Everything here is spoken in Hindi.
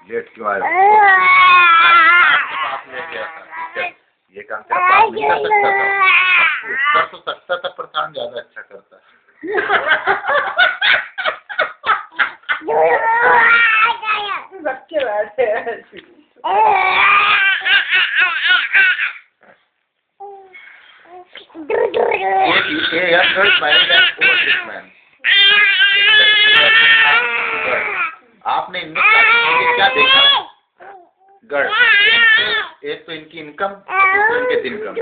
लेट क्यों आए? पाप ले गया था, ये काम तेरा पाप नहीं कर सकता था, कर तो सकता था पर काम ज्यादा अच्छा करता। बच्चे बैठे आपने इनमें क्या देखा? गढ़, एक तो इनकी इनकम, दूसरे इनके दिन कम।